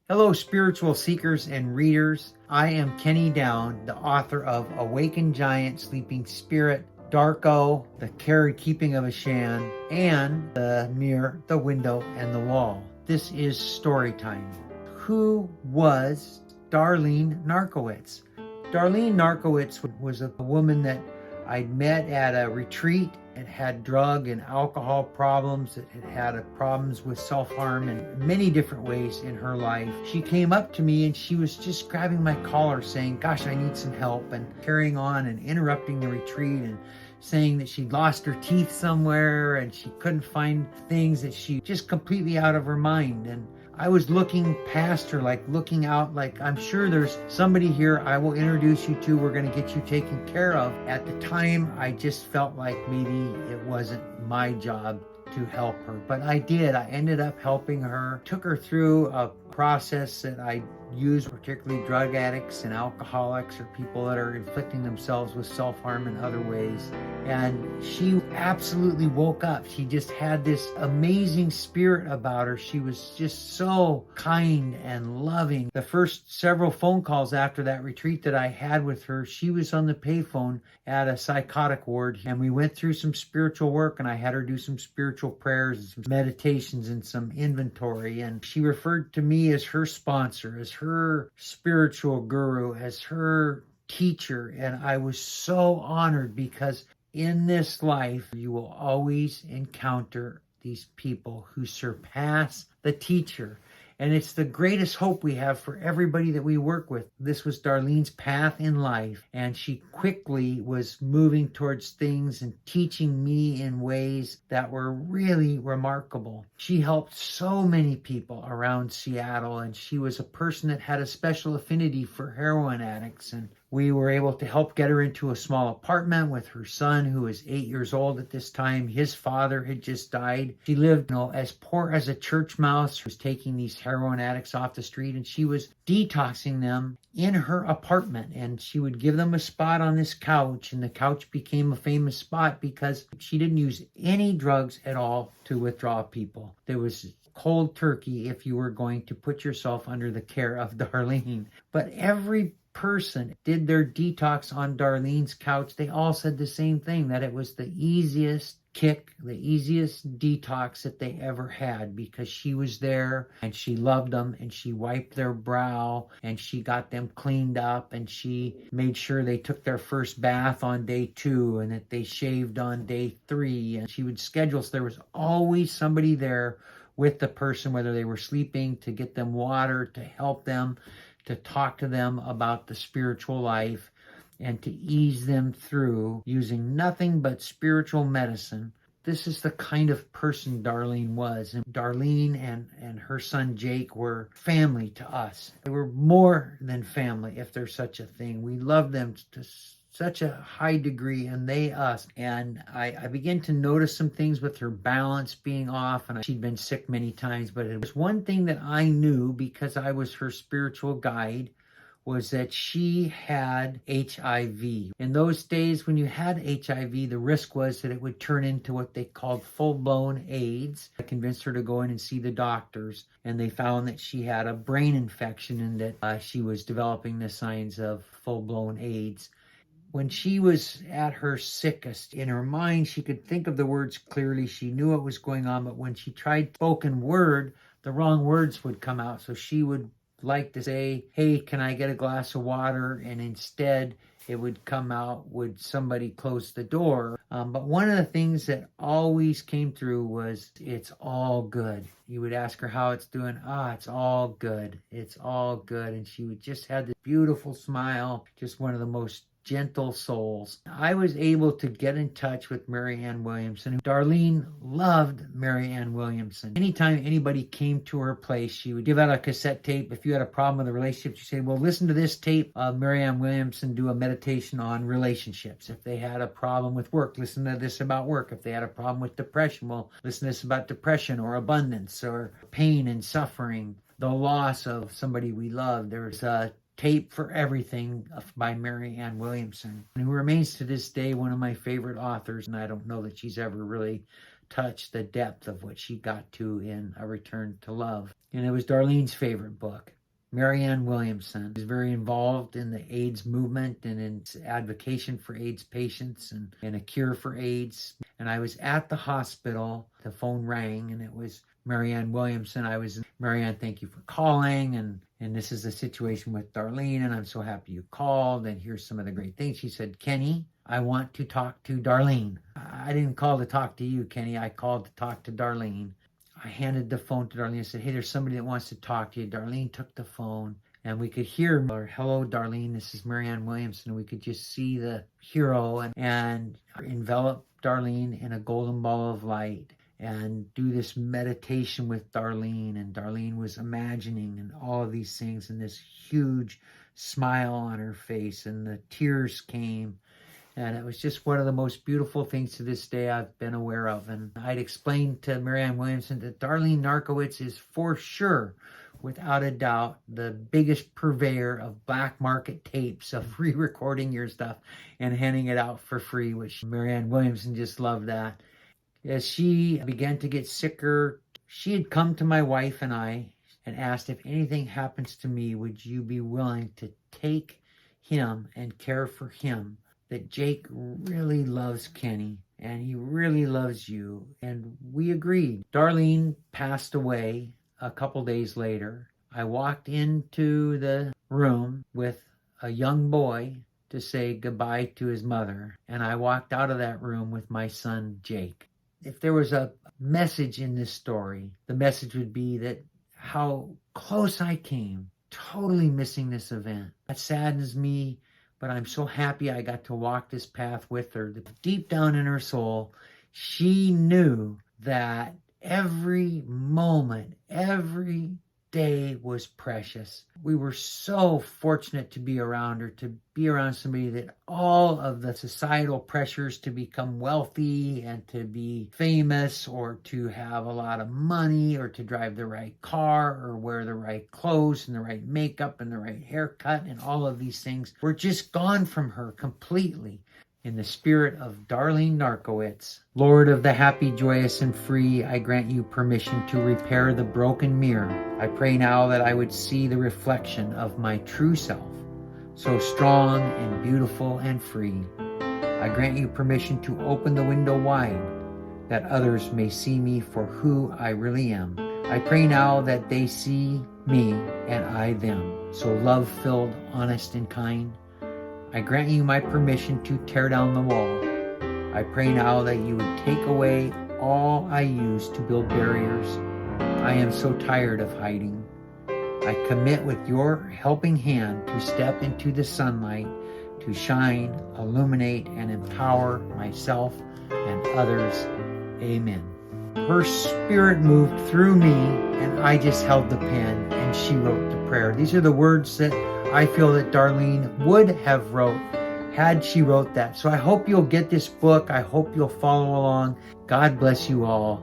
Hello, spiritual seekers and readers. I am Kenny Down, the author of Awakened Giant, Sleeping Spirit, Darko, The Care and Keeping of a Shan, and The Mirror, the Window, and the Wall. This is Storytime. Who was Darlene Narkiewicz? Darlene Narkiewicz was a woman that I'd met at a retreat. It had drug and alcohol problems. It had problems with self-harm in many different ways in her life. She came up to me and she was just grabbing my collar saying, gosh, I need some help, and carrying on and interrupting the retreat and saying that she'd lost her teeth somewhere and she couldn't find things, that she just completely out of her mind. And I was looking past her, like looking out, like I'm sure there's somebody here I will introduce you to. We're going to get you taken care of. At the time, I just felt like maybe it wasn't my job to help her, but I did. I ended up helping her, took her through a process that I use, particularly drug addicts and alcoholics or people that are inflicting themselves with self-harm in other ways. And she absolutely woke up. She just had this amazing spirit about her. She was just so kind and loving. The first several phone calls after that retreat that I had with her, she was on the payphone at a psychotic ward, and we went through some spiritual work, and I had her do some spiritual prayers and some meditations and some inventory. And she referred to me as her sponsor, as her spiritual guru, as her teacher. And I was so honored, because in this life, you will always encounter these people who surpass the teacher. And it's the greatest hope we have for everybody that we work with. This was Darlene's path in life, and she quickly was moving towards things and teaching me in ways that were really remarkable. She helped so many people around Seattle, and she was a person that had a special affinity for heroin addicts. And we were able to help get her into a small apartment with her son, who was 8 years old at this time. His father had just died. She lived, as poor as a church mouse. She was taking these heroin addicts off the street, and she was detoxing them in her apartment. And she would give them a spot on this couch, and the couch became a famous spot because she didn't use any drugs at all to withdraw people. There was cold turkey if you were going to put yourself under the care of Darlene. But every person did their detox on Darlene's couch. They all said the same thing, that it was the easiest kick, the easiest detox that they ever had, because she was there and she loved them, and she wiped their brow and she got them cleaned up, and she made sure they took their first bath on day 2 and that they shaved on day 3. And she would schedule, so there was always somebody there with the person, whether they were sleeping, to get them water, to help them, to talk to them about the spiritual life, and to ease them through using nothing but spiritual medicine. This is the kind of person Darlene was. And Darlene and her son Jake were family to us. They were more than family, if there's such a thing. We loved them to such a high degree, and they us. And I began to notice some things with her balance being off, and she'd been sick many times. But it was one thing that I knew, because I was her spiritual guide, was that she had HIV. In those days, when you had HIV, the risk was that it would turn into what they called full-blown AIDS. I convinced her to go in and see the doctors, and they found that she had a brain infection and that she was developing the signs of full-blown AIDS. When she was at her sickest, in her mind, she could think of the words clearly. She knew what was going on, but when she tried spoken word, the wrong words would come out. So she would like to say, hey, can I get a glass of water? And instead, it would come out, would somebody close the door? But one of the things that always came through was, it's all good. You would ask her how it's doing. It's all good. It's all good. And she would just have this beautiful smile, just one of the most gentle souls. I was able to get in touch with Mary Ann Williamson. Darlene loved Mary Ann Williamson. Anytime anybody came to her place, she would give out a cassette tape. If you had a problem with a relationship, she'd say, well, listen to this tape of Mary Ann Williamson do a meditation on relationships. If they had a problem with work, listen to this about work. If they had a problem with depression, well, listen to this about depression or abundance or pain and suffering, the loss of somebody we love. There's a tape for everything by Mary Ann Williamson, who remains to this day one of my favorite authors. And I don't know that she's ever really touched the depth of what she got to in A Return to Love. And it was Darlene's favorite book. Marianne Williamson is very involved in the AIDS movement and in advocacy for AIDS patients and a cure for AIDS. And I was at the hospital. The phone rang, and it was Marianne Williamson. Marianne, thank you for calling. And this is the situation with Darlene, and I'm so happy you called. And here's some of the great things. She said, Kenny, I want to talk to Darlene. I didn't call to talk to you, Kenny. I called to talk to Darlene. I handed the phone to Darlene and said, hey, there's somebody that wants to talk to you. Darlene took the phone, and we could hear her, hello, Darlene, this is Marianne Williamson. We could just see the hero and envelop Darlene in a golden ball of light and do this meditation with Darlene. And Darlene was imagining and all of these things, and this huge smile on her face, and the tears came. And it was just one of the most beautiful things to this day I've been aware of. And I'd explained to Marianne Williamson that Darlene Narkiewicz is for sure, without a doubt, the biggest purveyor of black market tapes of re-recording your stuff and handing it out for free, which Marianne Williamson just loved that. As she began to get sicker, she had come to my wife and I and asked, if anything happens to me, would you be willing to take him and care for him? That Jake really loves Kenny and he really loves you. And we agreed. Darlene passed away a couple days later. I walked into the room with a young boy to say goodbye to his mother. And I walked out of that room with my son, Jake. If there was a message in this story, the message would be that how close I came, totally missing this event. That saddens me. But I'm so happy I got to walk this path with her. Deep down in her soul, she knew that every moment, every day was precious. We were so fortunate to be around her, to be around somebody that all of the societal pressures to become wealthy and to be famous or to have a lot of money or to drive the right car or wear the right clothes and the right makeup and the right haircut and all of these things were just gone from her completely. In the spirit of Darlene Narkiewicz, Lord of the happy, joyous, and free, I grant you permission to repair the broken mirror. I pray now that I would see the reflection of my true self, so strong and beautiful and free. I grant you permission to open the window wide, that others may see me for who I really am. I pray now that they see me and I them, so love-filled, honest, and kind. I grant you my permission to tear down the wall. I pray now that you would take away all I use to build barriers. I am so tired of hiding. I commit with your helping hand to step into the sunlight, to shine, illuminate, and empower myself and others. Amen. Her spirit moved through me, and I just held the pen, and she wrote the prayer. These are the words that I feel that Darlene would have wrote had she wrote that. So I hope you'll get this book. I hope you'll follow along. God bless you all.